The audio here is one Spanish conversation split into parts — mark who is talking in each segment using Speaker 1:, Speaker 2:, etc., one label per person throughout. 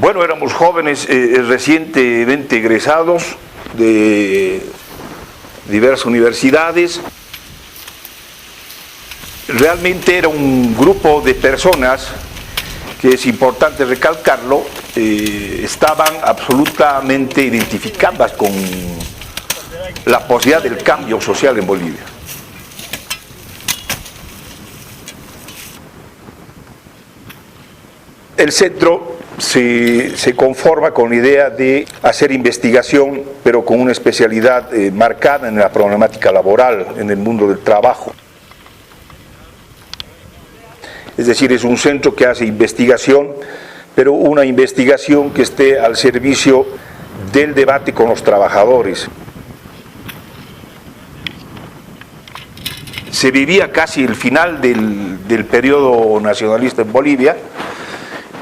Speaker 1: Bueno, éramos jóvenes recientemente egresados de diversas universidades. Realmente era un grupo de personas que, es importante recalcarlo, estaban absolutamente identificadas con la posibilidad del cambio social en Bolivia. El centro se conforma con la idea de hacer investigación, pero con una especialidad marcada en la problemática laboral, en el mundo del trabajo. Es decir, es un centro que hace investigación, pero una investigación que esté al servicio del debate con los trabajadores. Se vivía casi el final del periodo nacionalista en Bolivia,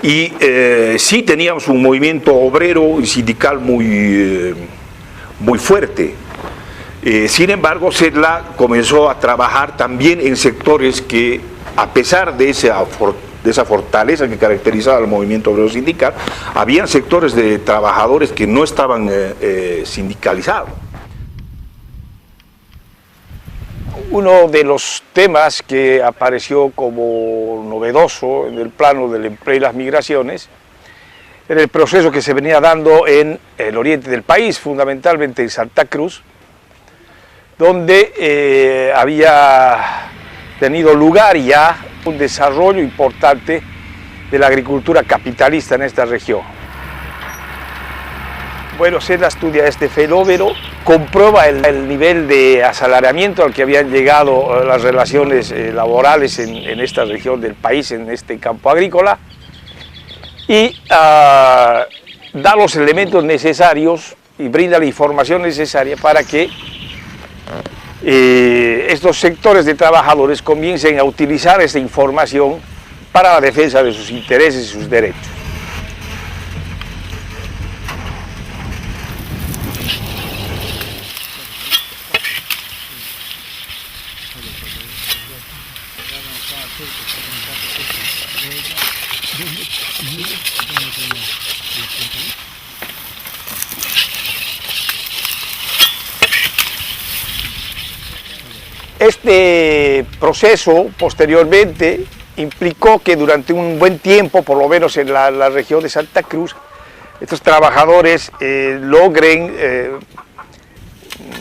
Speaker 1: y sí teníamos un movimiento obrero y sindical muy fuerte. Sin embargo, CEDLA comenzó a trabajar también en sectores que, a pesar de esa fortaleza que caracterizaba al movimiento obrero sindical, habían sectores de trabajadores que no estaban sindicalizados. Uno de los temas que apareció como novedoso en el plano del empleo y las migraciones era el proceso que se venía dando en el oriente del país, fundamentalmente en Santa Cruz, donde había tenido lugar ya un desarrollo importante de la agricultura capitalista en esta región. Bueno, CEDLA estudia este fenómeno, comprueba el nivel de asalariamiento al que habían llegado las relaciones laborales en esta región del país, en este campo agrícola, y da los elementos necesarios y brinda la información necesaria para que estos sectores de trabajadores comiencen a utilizar esta información para la defensa de sus intereses y sus derechos. Este proceso posteriormente implicó que durante un buen tiempo, por lo menos en la región de Santa Cruz, estos trabajadores logren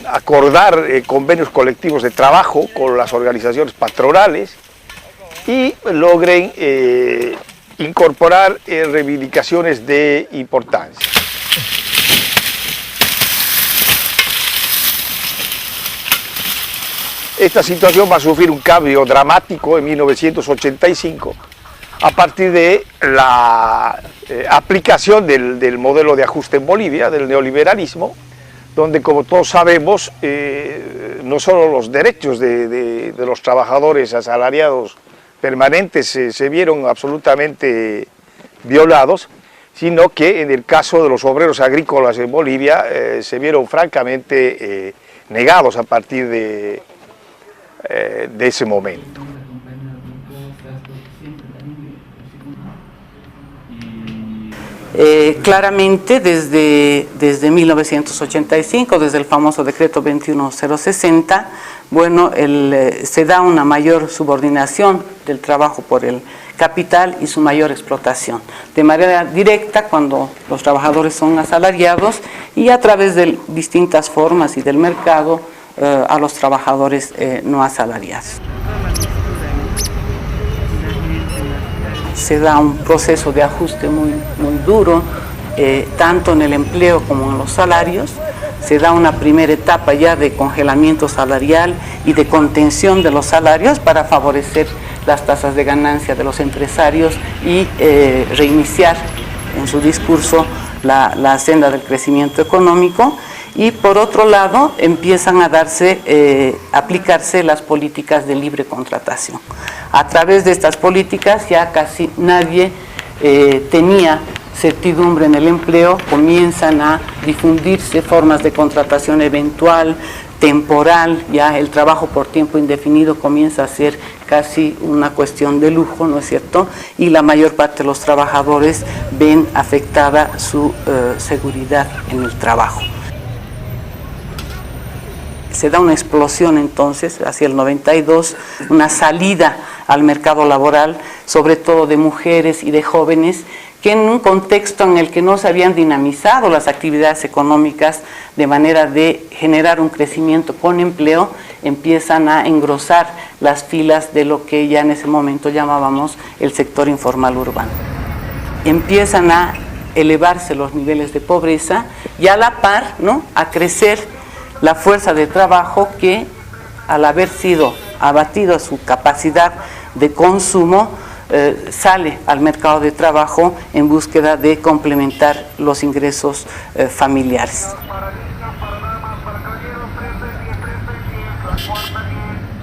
Speaker 1: acordar convenios colectivos de trabajo con las organizaciones patronales y logren incorporar reivindicaciones de importancia. Esta situación va a sufrir un cambio dramático en 1985 a partir de la aplicación del modelo de ajuste en Bolivia, del neoliberalismo, donde, como todos sabemos, no solo los derechos de los trabajadores asalariados permanentes se vieron absolutamente violados, sino que en el caso de los obreros agrícolas en Bolivia se vieron francamente negados a partir de ese momento.
Speaker 2: Claramente desde 1985, desde el famoso decreto 21060, bueno, se da una mayor subordinación del trabajo por el capital y su mayor explotación, de manera directa cuando los trabajadores son asalariados y a través de distintas formas y del mercado a los trabajadores no asalariados. Se da un proceso de ajuste muy duro, tanto en el empleo como en los salarios. Se da una primera etapa ya de congelamiento salarial y de contención de los salarios para favorecer las tasas de ganancia de los empresarios y reiniciar en su discurso la senda del crecimiento económico. Y por otro lado empiezan a aplicarse las políticas de libre contratación. A través de estas políticas ya casi nadie tenía certidumbre en el empleo, comienzan a difundirse formas de contratación eventual, temporal, ya el trabajo por tiempo indefinido comienza a ser casi una cuestión de lujo, ¿no es cierto? Y la mayor parte de los trabajadores ven afectada su seguridad en el trabajo. Se da una explosión entonces, hacia el 92, una salida al mercado laboral, sobre todo de mujeres y de jóvenes, que en un contexto en el que no se habían dinamizado las actividades económicas de manera de generar un crecimiento con empleo, empiezan a engrosar las filas de lo que ya en ese momento llamábamos el sector informal urbano. Empiezan a elevarse los niveles de pobreza y a la par, ¿no?, a crecer la fuerza de trabajo que, al haber sido abatido su capacidad de consumo, sale al mercado de trabajo en búsqueda de complementar los ingresos familiares.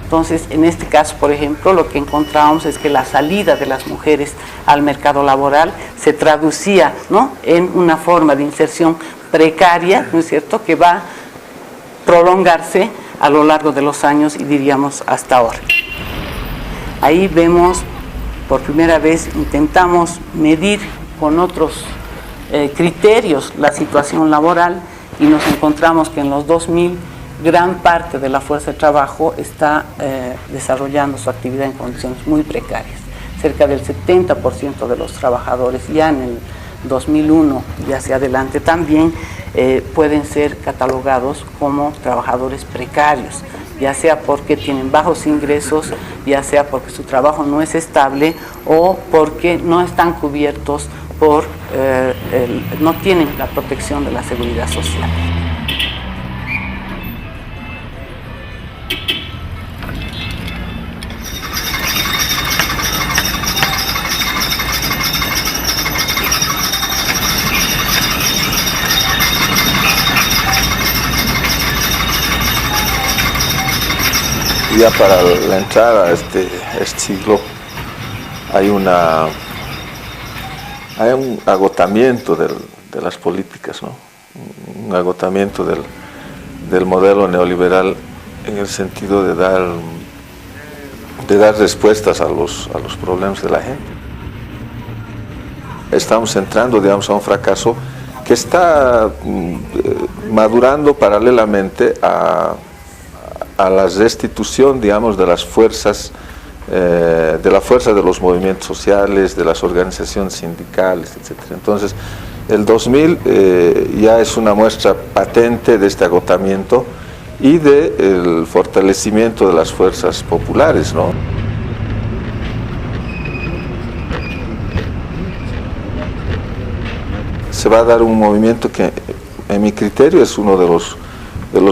Speaker 2: Entonces, en este caso, por ejemplo, lo que encontramos es que la salida de las mujeres al mercado laboral se traducía, ¿no?, en una forma de inserción precaria, ¿no es cierto?, que va a prolongarse a lo largo de los años y diríamos hasta ahora. Ahí vemos, por primera vez intentamos medir con otros criterios la situación laboral y nos encontramos que en los 2000 gran parte de la fuerza de trabajo está desarrollando su actividad en condiciones muy precarias. Cerca del 70% de los trabajadores ya en el 2001 y hacia adelante también pueden ser catalogados como trabajadores precarios, ya sea porque tienen bajos ingresos, ya sea porque su trabajo no es estable o porque no están cubiertos por, no tienen la protección de la seguridad social.
Speaker 3: Ya para la entrada a este siglo hay un agotamiento de las políticas, ¿no? Un agotamiento del modelo neoliberal en el sentido de dar respuestas a los problemas de la gente. Estamos entrando, digamos, a un fracaso que está madurando paralelamente a la restitución, digamos, de las fuerzas, de la fuerza de los movimientos sociales, de las organizaciones sindicales, etc. Entonces, el 2000 ya es una muestra patente de este agotamiento y del fortalecimiento de las fuerzas populares, ¿no? Se va a dar un movimiento que, en mi criterio, es uno de los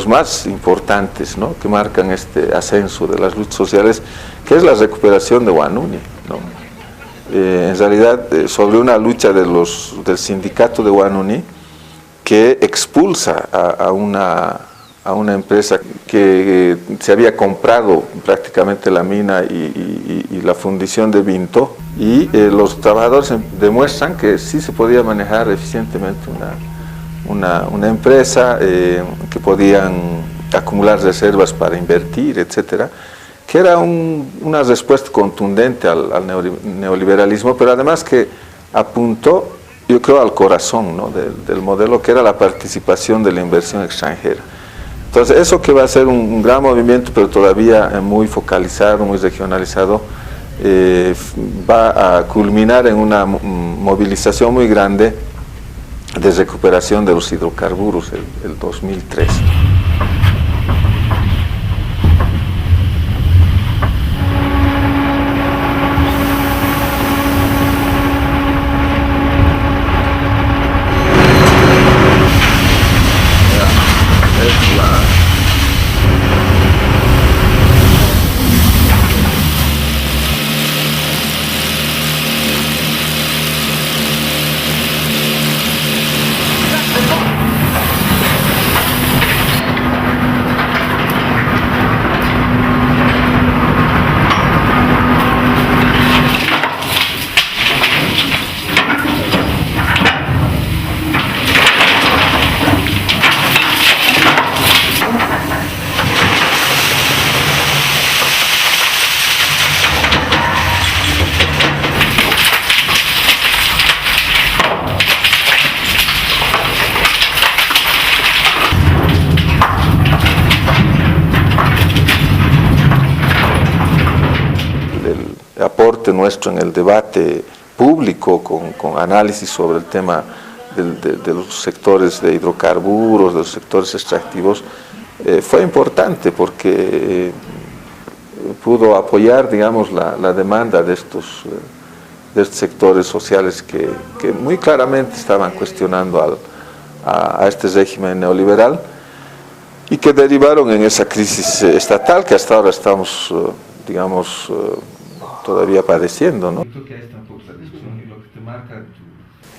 Speaker 3: más importantes, ¿no?, que marcan este ascenso de las luchas sociales, que es la recuperación de Huanuni, ¿no? En realidad, sobre una lucha del sindicato de Huanuni que expulsa a una empresa que se había comprado prácticamente la mina y la fundición de Vinto, y los trabajadores demuestran que sí se podía manejar eficientemente una empresa, que podían acumular reservas para invertir, etcétera, que era una respuesta contundente al neoliberalismo, pero además que apuntó, yo creo, al corazón, ¿no?, del modelo, que era la participación de la inversión extranjera. Entonces, eso que va a ser un gran movimiento, pero todavía muy focalizado, muy regionalizado, va a culminar en una movilización muy grande de recuperación de los hidrocarburos el 2003. aporte nuestro en el debate público con análisis sobre el tema de los sectores de hidrocarburos, de los sectores extractivos, fue importante porque pudo apoyar, digamos, la demanda de estos sectores sociales que muy claramente estaban cuestionando a este régimen neoliberal y que derivaron en esa crisis estatal que hasta ahora estamos, digamos, todavía padeciendo, ¿no?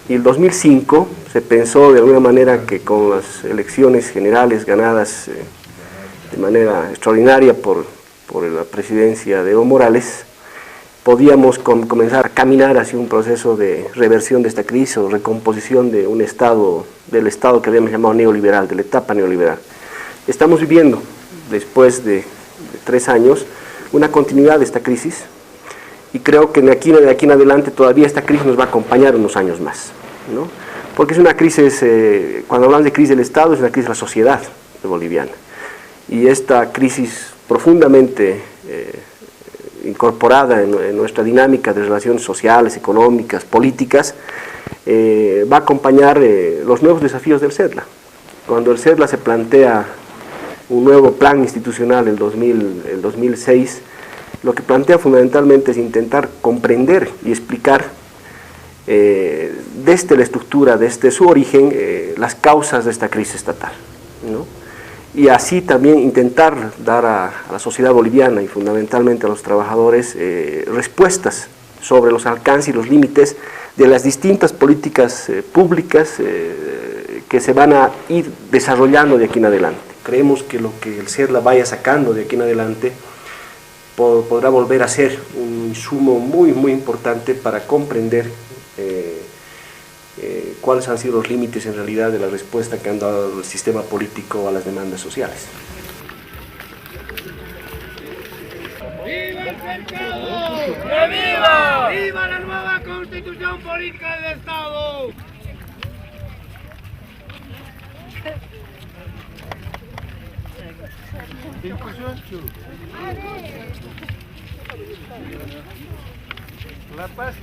Speaker 4: Y en 2005 se pensó de alguna manera que con las elecciones generales ganadas de manera extraordinaria por la presidencia de Evo Morales, podíamos comenzar a caminar hacia un proceso de reversión de esta crisis o recomposición de un estado, del estado que habíamos llamado neoliberal, de la etapa neoliberal. Estamos viviendo, después de 3 años, una continuidad de esta crisis y creo que de aquí en adelante todavía esta crisis nos va a acompañar unos años más, ¿no? Porque es una crisis, cuando hablamos de crisis del Estado, es una crisis de la sociedad boliviana. Y esta crisis profundamente incorporada en nuestra dinámica de relaciones sociales, económicas, políticas, va a acompañar los nuevos desafíos del CEDLA. Cuando el CEDLA se plantea un nuevo plan institucional el 2006, lo que plantea fundamentalmente es intentar comprender y explicar desde la estructura, desde su origen, las causas de esta crisis estatal, ¿no? Y así también intentar dar a la sociedad boliviana y fundamentalmente a los trabajadores respuestas sobre los alcances y los límites de las distintas políticas públicas que se van a ir desarrollando de aquí en adelante. Creemos que lo que el CEDLA vaya sacando de aquí en adelante podrá volver a ser un insumo muy, muy importante para comprender cuáles han sido los límites en realidad de la respuesta que han dado el sistema político a las demandas sociales.
Speaker 5: ¡Viva el mercado! ¡Que viva! ¡Viva la nueva Constitución Política del Estado! La paz